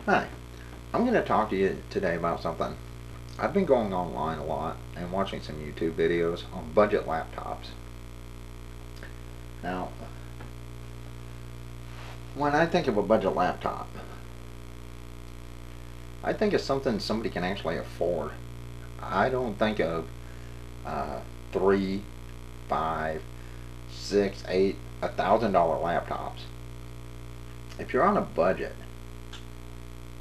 Hi, I'm going to talk to you today about something. I've been going online a lot and watching some YouTube videos on budget laptops. Now, when I think of a budget laptop, I think of something somebody can actually afford. I don't think of three, five, six, eight, $1,000 laptops. If you're on a budget,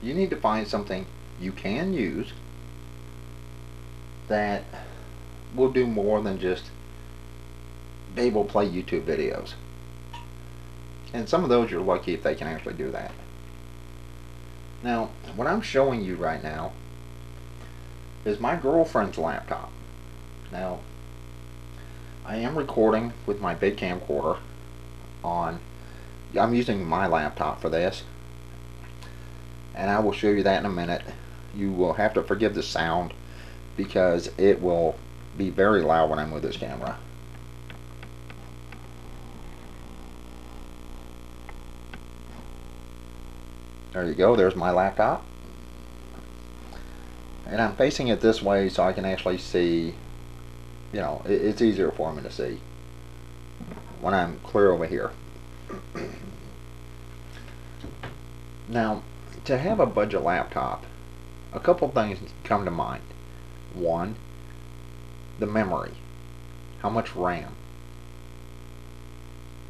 you need to find something you can use that will do more than just be able to play YouTube videos. And some of those you're lucky if they can actually do that. Now, what I'm showing you right now is my girlfriend's laptop. Now, I am recording with my big camcorder on, I'm using my laptop for this, and I will show you that in a minute. You will have to forgive the sound because it will be very loud when I'm with this camera. There you go, there's my laptop. And I'm facing it this way so I can actually see, it's easier for me to see when I'm clear over here. Now, to have a budget laptop, a couple things come to mind. One, the memory. How much RAM?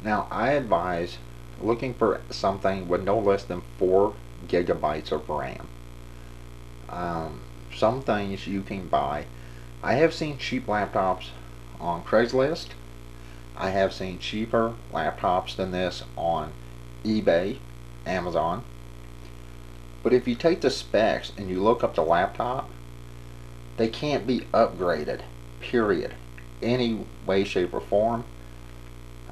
Now, I advise looking for something with no less than 4 gigabytes of RAM. Some things you can buy. I have seen cheap laptops on Craigslist. I have seen cheaper laptops than this on eBay, Amazon. But if you take the specs and you look up the laptop, they can't be upgraded, period. Any way, shape, or form.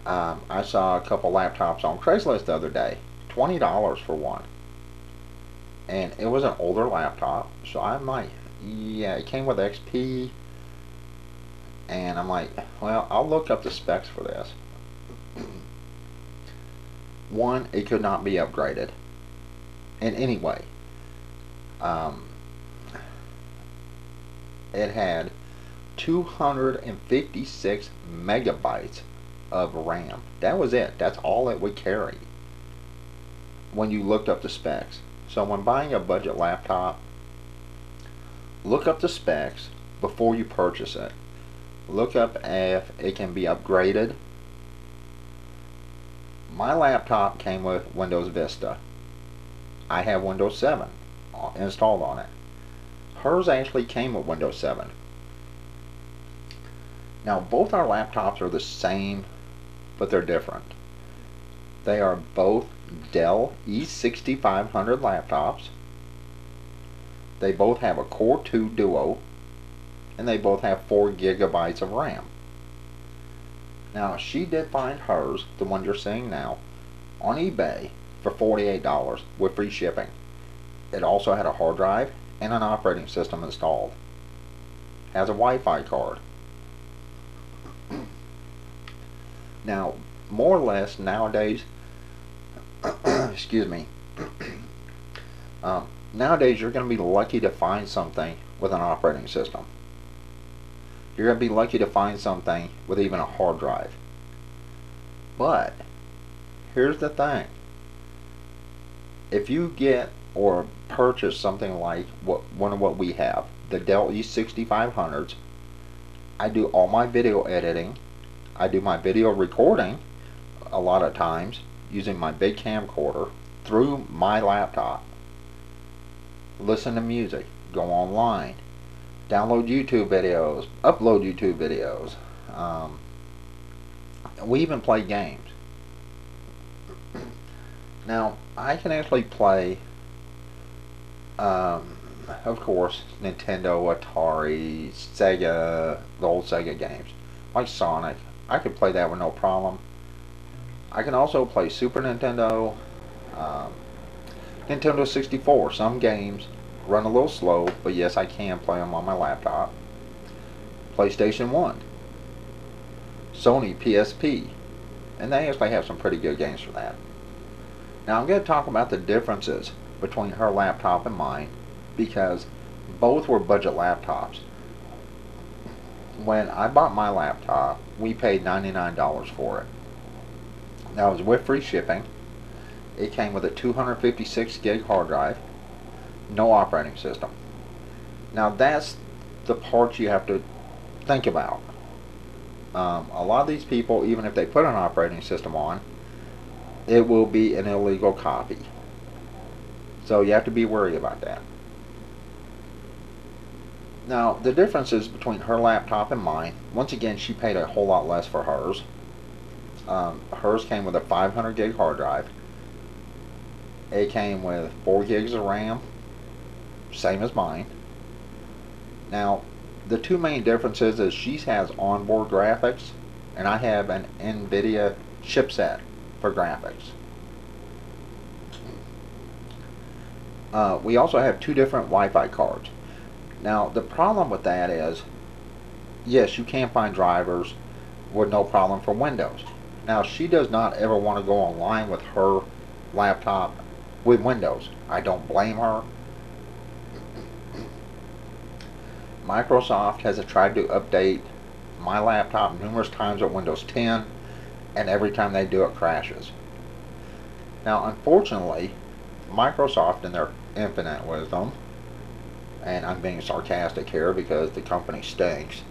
I saw a couple laptops on Craigslist the other day, $20 for one. And it was an older laptop, so I'm like, yeah, it came with XP. And I'm like, well, I'll look up the specs for this. One, it could not be upgraded in any way. It had 256 megabytes of RAM. That was it. That's all it would carry when you looked up the specs. So when buying a budget laptop, look up the specs before you purchase it. Look up if it can be upgraded. My laptop came with Windows Vista. I have Windows 7 installed on it. Hers actually came with Windows 7. Now, both our laptops are the same, but they're different. They are both Dell E6500 laptops. They both have a Core 2 Duo, and they both have 4 gigabytes of RAM. Now, she did find hers, the one you're seeing now, on eBay for $48 with free shipping. It also had a hard drive and an operating system installed. Has a Wi-Fi card. Now, more or less nowadays, excuse me, nowadays you're going to be lucky to find something with an operating system. You're going to be lucky to find something with even a hard drive. But here's the thing. If you get or purchase something like one of what we have, the Dell E6500s, I do all my video editing. I do my video recording a lot of times using my big camcorder through my laptop. Listen to music, go online, download YouTube videos, upload YouTube videos. We even play games. Now, I can actually play, of course, Nintendo, Atari, Sega, the old Sega games, like Sonic. I could play that with no problem. I can also play Super Nintendo, Nintendo 64. Some games run a little slow, but yes, I can play them on my laptop. PlayStation 1, Sony PSP, and they actually have some pretty good games for that. Now I'm going to talk about the differences between her laptop and mine because both were budget laptops. When I bought my laptop, we paid $99 for it. That was with free shipping. It came with a 256 gig hard drive, no operating system. Now that's the part you have to think about. A lot of these people, even if they put an operating system on, it will be an illegal copy. So you have to be worried about that. Now, the differences between her laptop and mine, once again, she paid a whole lot less for hers. Hers came with a 500 gig hard drive. It came with 4 gigs of RAM, same as mine. Now, the two main differences is she has onboard graphics, and I have an NVIDIA chipset for graphics. We also have 2 different Wi-Fi cards. Now, the problem with that is, yes, you can find drivers with no problem for Windows. Now, she does not ever want to go online with her laptop with Windows. I don't blame her. Microsoft has tried to update my laptop numerous times with Windows 10, and every time they do, it crashes. Now, unfortunately, Microsoft, in their infinite wisdom, and I'm being sarcastic here because the company stinks,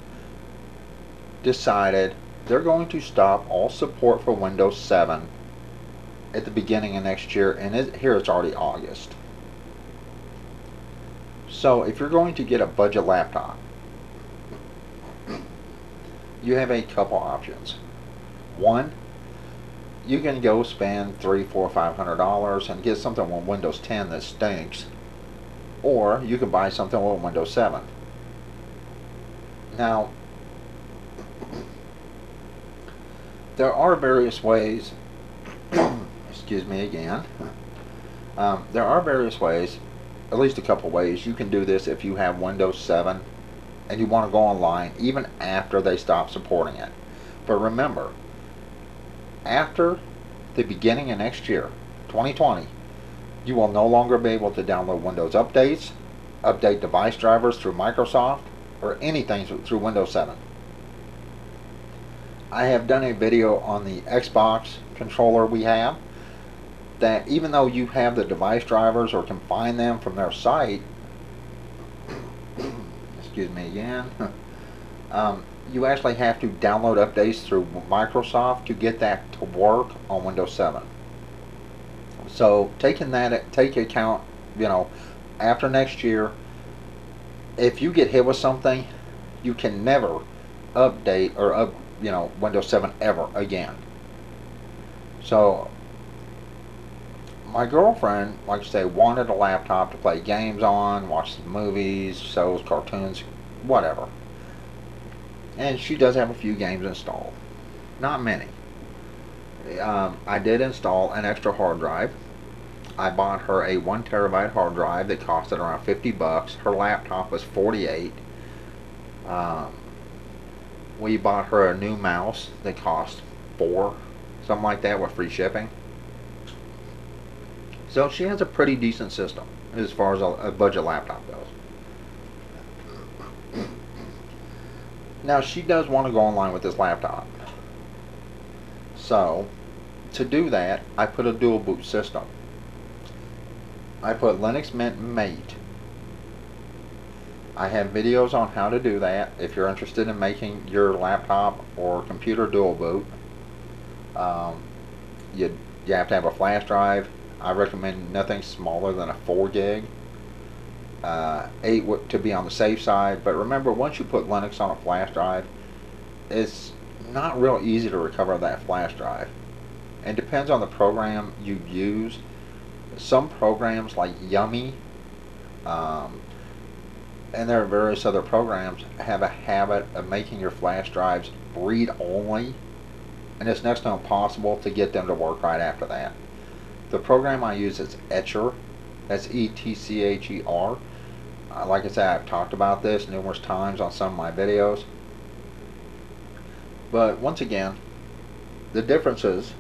decided they're going to stop all support for Windows 7 at the beginning of next year, and here it's already August. So if you're going to get a budget laptop, you have a couple options. One, you can go spend $300, $400, $500 and get something with Windows 10 that stinks, or you can buy something with Windows 7. Now, there are various ways, excuse me again, there are various ways, at least a couple ways, you can do this if you have Windows 7 and you want to go online even after they stop supporting it. But remember, after the beginning of next year, 2020, you will no longer be able to download Windows updates, update device drivers through Microsoft, or anything through Windows 7. I have done a video on the Xbox controller we have, that even though you have the device drivers or can find them from their site, excuse me again, you actually have to download updates through Microsoft to get that to work on Windows 7. So take account, after next year, if you get hit with something, you can never update or Windows 7 ever again. So my girlfriend, like I say, wanted a laptop to play games on, watch some movies, shows, cartoons, whatever. And she does have a few games installed. Not many. I did install an extra hard drive. I bought her a 1 terabyte hard drive that costed around $50. Her laptop was $48. We bought her a new mouse that cost $4, something like that, with free shipping. So she has a pretty decent system as far as a budget laptop goes. Now, she does want to go online with this laptop. So, to do that, I put a dual boot system. I put Linux Mint Mate. I have videos on how to do that if you're interested in making your laptop or computer dual boot. You have to have a flash drive. I recommend nothing smaller than a 4 gig. 8 to be on the safe side, but remember, once you put Linux on a flash drive, it's not real easy to recover that flash drive. And depends on the program you use. Some programs like Yummy, and there are various other programs, have a habit of making your flash drives read only, and it's next to impossible to get them to work right after that. The program I use is Etcher. That's E-T-C-H-E-R. Like I said, I've talked about this numerous times on some of my videos. But once again, the differences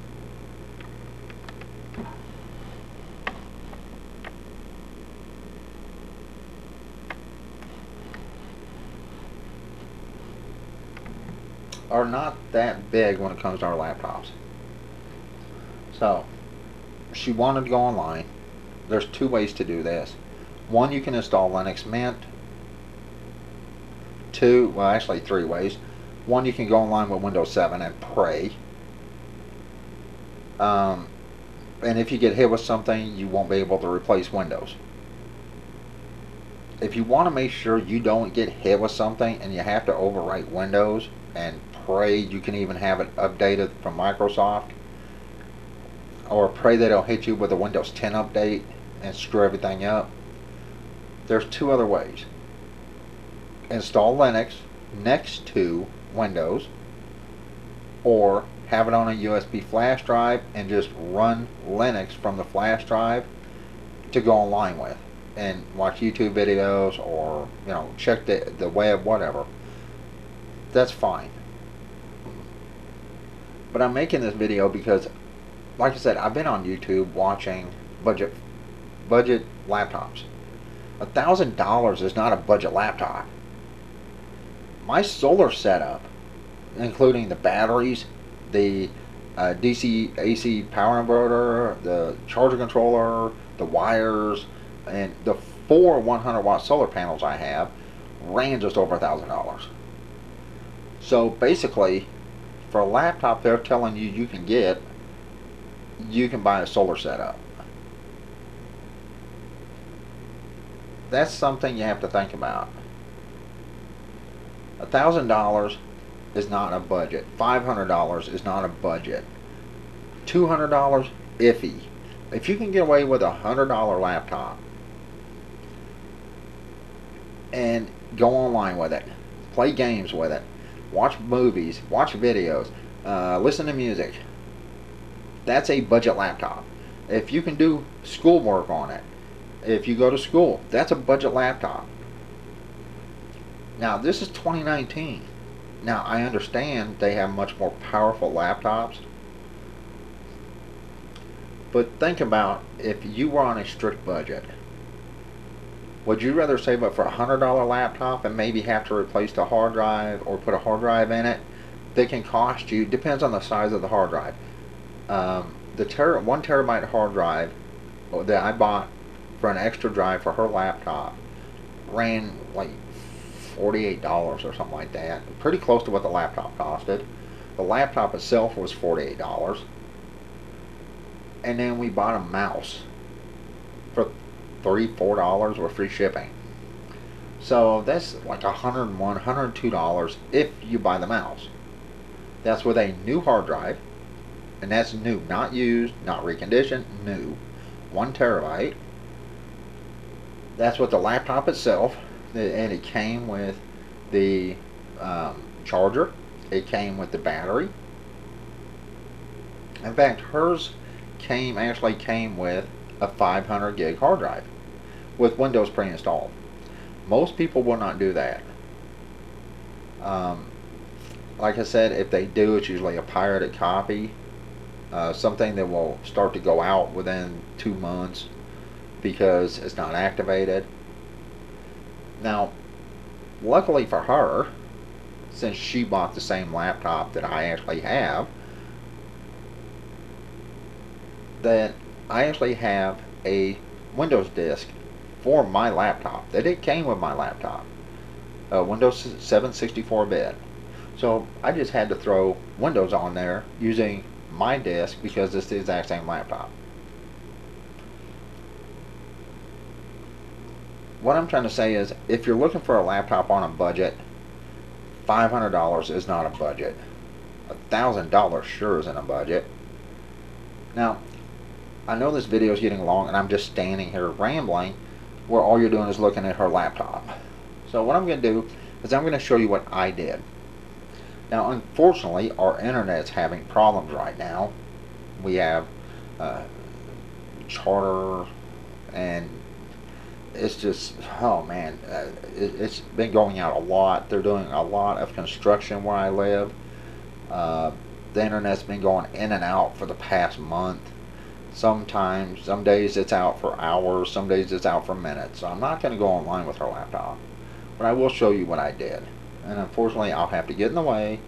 are not that big when it comes to our laptops. So she wanted to go online. There's two ways to do this. One, you can install Linux Mint. Two, well, actually three ways. One, you can go online with Windows 7 and pray. And if you get hit with something, you won't be able to replace Windows. If you want to make sure you don't get hit with something and you have to overwrite Windows and pray you can even have it updated from Microsoft, or pray they don't hit you with a Windows 10 update and screw everything up, there's two other ways. Install Linux next to Windows, or have it on a USB flash drive and just run Linux from the flash drive to go online with and watch YouTube videos, or check the web, whatever. That's fine. But I'm making this video because, like I said, I've been on YouTube watching budget laptops. $1,000 is not a budget laptop. My solar setup, including the batteries, the DC AC power inverter, the charger controller, the wires, and the 4 100-watt solar panels I have, ran just over $1,000. So basically, for a laptop they're telling you you can get, you can buy a solar setup. That's something you have to think about. $1,000 is not a budget. $500 is not a budget. $200, iffy. If you can get away with a $100 laptop and go online with it, play games with it, watch movies, watch videos, listen to music, that's a budget laptop. If you can do schoolwork on it, if you go to school, that's a budget laptop. Now, this is 2019. Now, I understand they have much more powerful laptops, but think about if you were on a strict budget. Would you rather save up for a $100 laptop and maybe have to replace the hard drive or put a hard drive in it that can cost you, depends on the size of the hard drive. The 1 terabyte hard drive that I bought for an extra drive for her laptop ran like $48 or something like that. Pretty close to what the laptop costed. The laptop itself was $48. And then we bought a mouse for $3, $4 with free shipping. So that's like $101, $102 if you buy the mouse. That's with a new hard drive, and that's new, not used, not reconditioned, new. 1 terabyte. That's with the laptop itself, and it came with the charger. It came with the battery. In fact, hers actually came with a 500 gig hard drive with Windows pre-installed. Most people will not do that. Like I said, if they do, it's usually a pirated copy, something that will start to go out within 2 months because it's not activated. Now, luckily for her, since she bought the same laptop that I actually have, that I actually have a Windows disk for my laptop, that it came with my laptop, Windows 7 64-bit. So I just had to throw Windows on there using my disk because it's the exact same laptop. What I'm trying to say is, if you're looking for a laptop on a budget, $500 is not a budget. $1,000 sure isn't a budget. Now, I know this video is getting long and I'm just standing here rambling where all you're doing is looking at her laptop. So what I'm going to do is I'm going to show you what I did. Now, unfortunately, our internet's having problems right now. We have Charter, and it's just, oh man, it's been going out a lot. They're doing a lot of construction where I live. The internet's been going in and out for the past month. Sometimes, some days it's out for hours, some days it's out for minutes. So I'm not going to go online with her laptop, but I will show you what I did. And unfortunately, I'll have to get in the way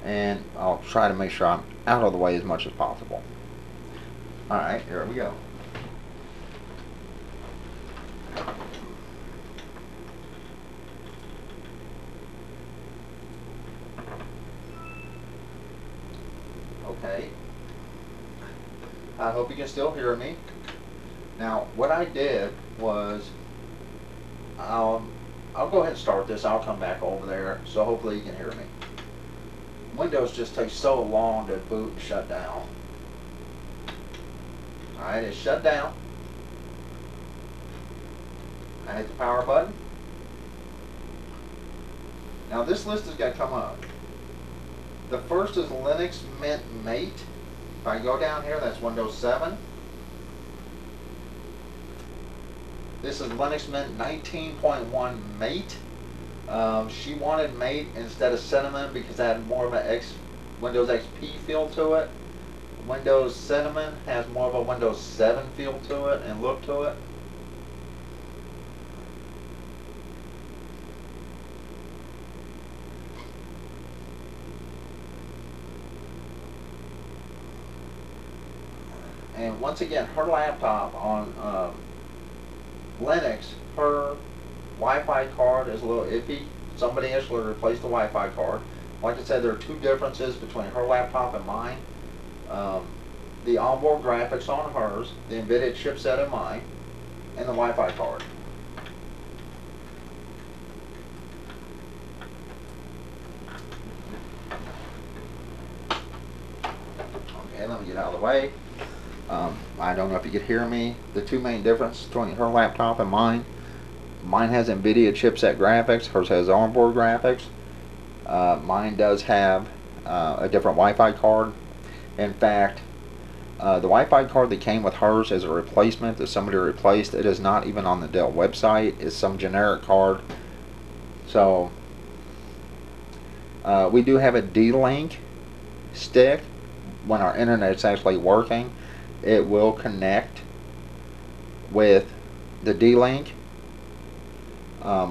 and I'll try to make sure I'm out of the way as much as possible. Alright, here we go. Okay. I hope you can still hear me. Now, what I did was, I'll go ahead and start this. I'll come back over there, so hopefully you can hear me. Windows just takes so long to boot and shut down. Alright, it's shut down. I hit the power button. Now this list is going to come up. The first is Linux Mint Mate. If I go down here, that's Windows 7. This is Linux Mint 19.1 Mate. She wanted Mate instead of Cinnamon because it had more of a Windows XP feel to it. Windows Cinnamon has more of a Windows 7 feel to it and look to it. And once again, her laptop on Linux, her Wi-Fi card is a little iffy. Somebody actually replaced the Wi-Fi card. Like I said, there are two differences between her laptop and mine. The onboard graphics on hers, the NVIDIA chipset in mine, and the Wi-Fi card. Okay, let me get out of the way. I don't know if you could hear me. The two main differences between her laptop and mine has NVIDIA chipset graphics, hers has onboard graphics. Mine does have a different Wi-Fi card. In fact, the Wi-Fi card that came with hers is a replacement that somebody replaced. It is not even on the Dell website. It's some generic card. So, we do have a D-Link stick. When our internet's actually working, it will connect with the D-Link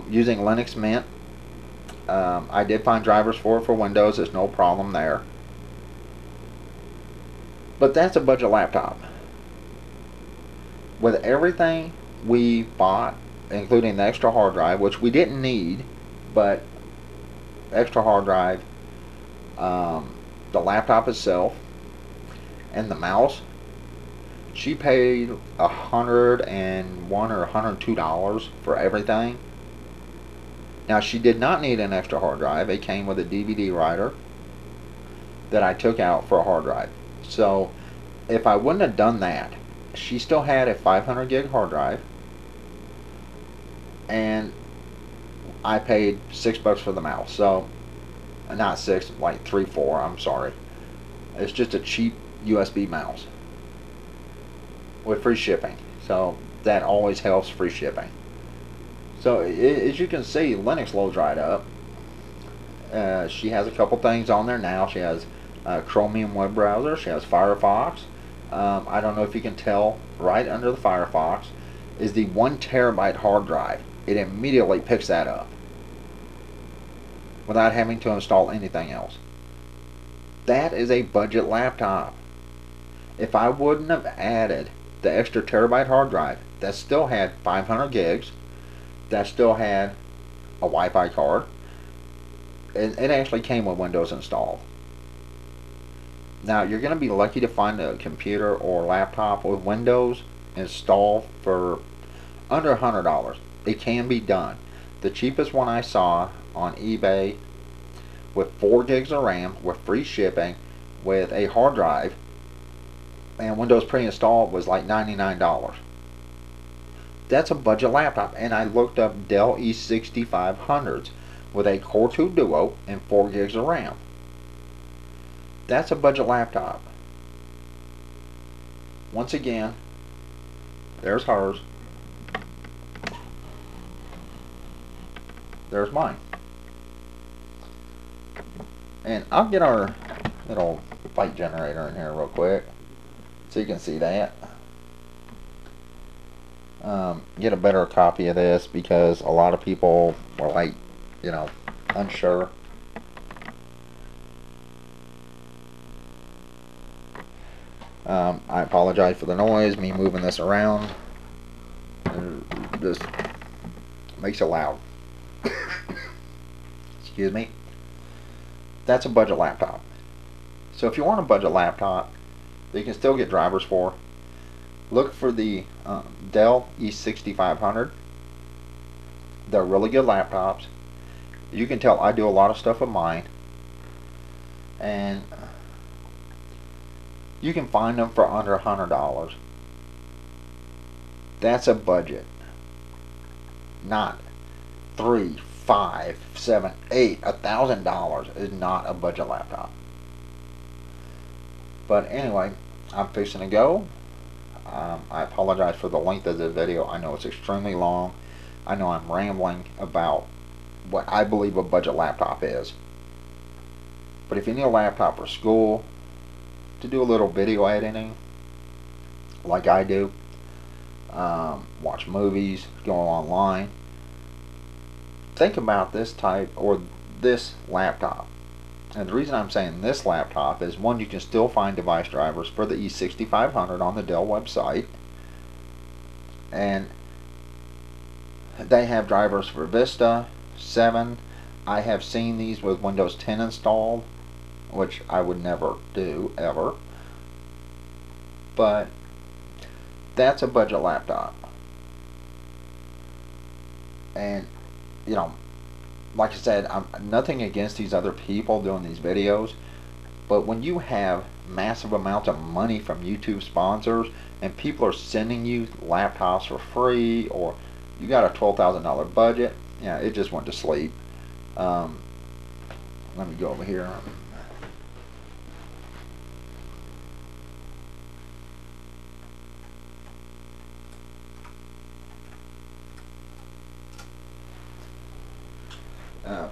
using Linux Mint. I did find drivers for it for Windows. There's no problem there. But that's a budget laptop. With everything we bought, including the extra hard drive, which we didn't need, but extra hard drive, the laptop itself, and the mouse, she paid $101 or $102 for everything. Now, she did not need an extra hard drive. It came with a DVD writer that I took out for a hard drive. So, if I wouldn't have done that, she still had a 500 gig hard drive, and I paid $6 for the mouse. So, not 6, like 3, 4. I'm sorry. It's just a cheap USB mouse with free shipping. So that always helps, free shipping. So as you can see, Linux loads right up. She has a couple things on there now. She has Chromium web browser. She has Firefox. I don't know if you can tell, right under the Firefox is the 1 terabyte hard drive. It immediately picks that up without having to install anything else. That is a budget laptop. If I wouldn't have added the extra terabyte hard drive, that still had 500 gigs, that still had a Wi-Fi card, and it actually came with Windows installed. Now, you're going to be lucky to find a computer or laptop with Windows installed for under $100. It can be done. The cheapest one I saw on eBay with 4 gigs of RAM, with free shipping, with a hard drive, and Windows pre-installed was like $99. That's a budget laptop. And I looked up Dell E6500s with a Core 2 Duo and 4 gigs of RAM. That's a budget laptop. Once again, there's hers. There's mine. And I'll get our little fight generator in here real quick so you can see that. Get a better copy of this because a lot of people are like, unsure. I apologize for the noise, me moving this around. It just makes it loud. Excuse me. That's a budget laptop. So if you want a budget laptop that you can still get drivers for, look for the Dell E6500. They're really good laptops. You can tell I do a lot of stuff with mine, and you can find them for under $100. That's a budget, not $3, $5, $7, $8, $1,000 is not a budget laptop. But anyway, I'm fixing to go. I apologize for the length of the video. I know it's extremely long. I know I'm rambling about what I believe a budget laptop is. But if you need a laptop for school, to do a little video editing, like I do, watch movies, go online, think about this type or this laptop. And the reason I'm saying this laptop is, one, you can still find device drivers for the E6500 on the Dell website, and they have drivers for Vista 7. I have seen these with Windows 10 installed, which I would never do ever, but that's a budget laptop. And you know, like I said, I'm nothing against these other people doing these videos, but when you have massive amounts of money from YouTube sponsors and people are sending you laptops for free, or you got a $12,000 budget, yeah, it just went to sleep. Let me go over here.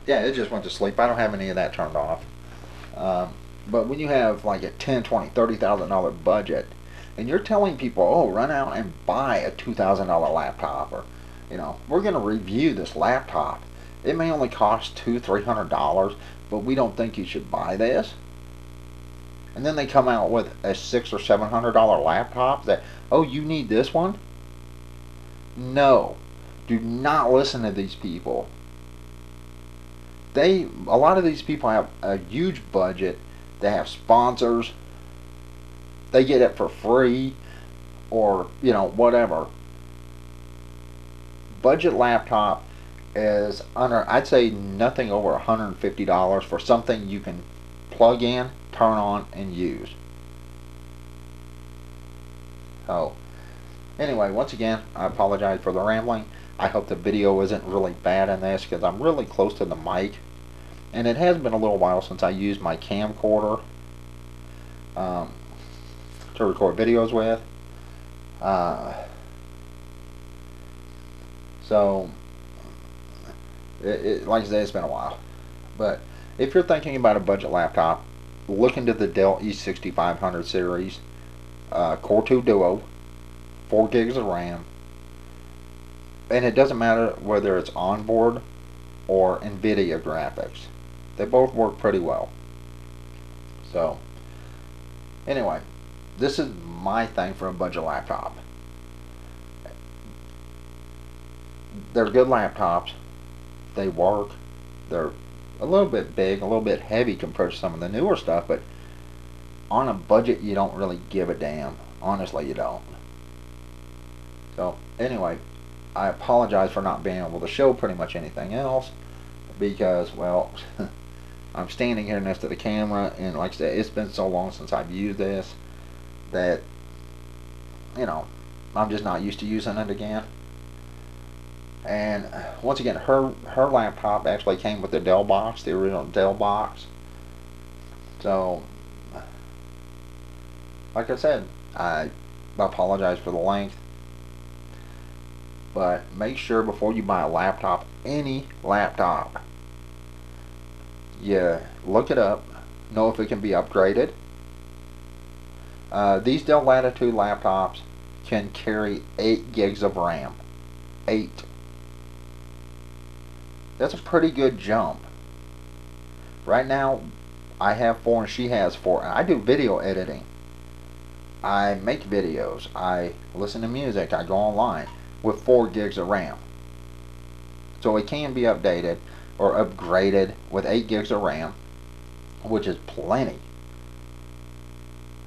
Yeah, it just went to sleep. I don't have any of that turned off. But when you have like a $10, $20, $30,000 budget, and you're telling people, oh, run out and buy a $2,000 laptop, or, you know, we're going to review this laptop. It may only cost $200, $300, but we don't think you should buy this. And then they come out with a $600 or $700 laptop that, oh, you need this one? No, do not listen to these people. A lot of these people have a huge budget. They have sponsors. They get it for free, or, you know, whatever. Budget laptop is under, I'd say, nothing over $150 for something you can plug in, turn on, and use. So anyway, once again, I apologize for the rambling. I hope the video isn't really bad in this, because I'm really close to the mic, and it has been a little while since I used my camcorder to record videos with. So like I said, it's been a while. But if you're thinking about a budget laptop, look into the Dell E6500 series, Core 2 Duo, 4 gigs of RAM, and it doesn't matter whether it's onboard or NVIDIA graphics. They both work pretty well. So anyway, this is my thing for a budget laptop. They're good laptops. They work. They're a little bit big, a little bit heavy compared to some of the newer stuff, but on a budget you don't really give a damn. Honestly, you don't. So anyway, I apologize for not being able to show pretty much anything else, because, well, I'm standing here next to the camera, and like I said, it's been so long since I've used this that, you know, I'm just not used to using it again. And once again, her laptop actually came with the Dell box, the original Dell box. So like I said, I apologize for the length, but make sure before you buy a laptop, any laptop, you look it up, know if it can be upgraded. These Dell Latitude laptops can carry 8 gigs of RAM. 8. That's a pretty good jump. Right now, I have 4 and she has 4. And I do video editing. I make videos, I listen to music, I go online with 4 gigs of RAM. So it can be updated or upgraded with 8 gigs of RAM, which is plenty.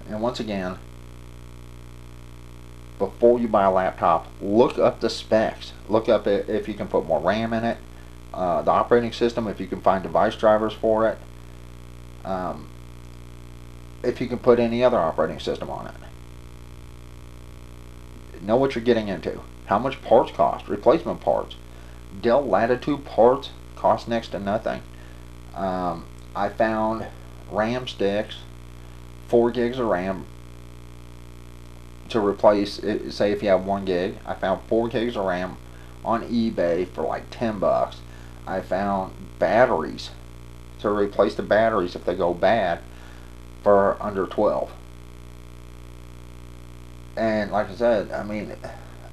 And once again, before you buy a laptop, look up the specs. Look up if you can put more RAM in it, the operating system, if you can find device drivers for it, if you can put any other operating system on it. Know what you're getting into. How much parts cost, replacement parts. Dell Latitude parts cost next to nothing. I found RAM sticks, 4 gigs of RAM to replace, say if you have 1 gig. I found 4 gigs of RAM on eBay for like $10. I found batteries to replace the batteries if they go bad for under 12. And like I said, I mean,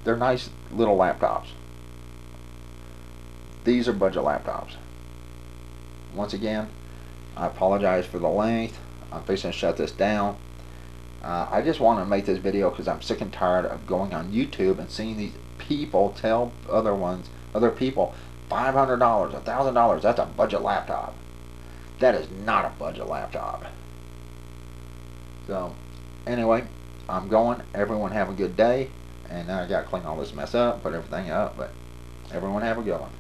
they're nice little laptops. These are budget laptops. Once again, I apologize for the length. I'm fixing to shut this down. I just want to make this video because I'm sick and tired of going on YouTube and seeing these people tell other people, $500, $1,000, that's a budget laptop. That is not a budget laptop. So, anyway, I'm going. Everyone have a good day. And now I got to clean all this mess up, put everything up, but everyone have a good one.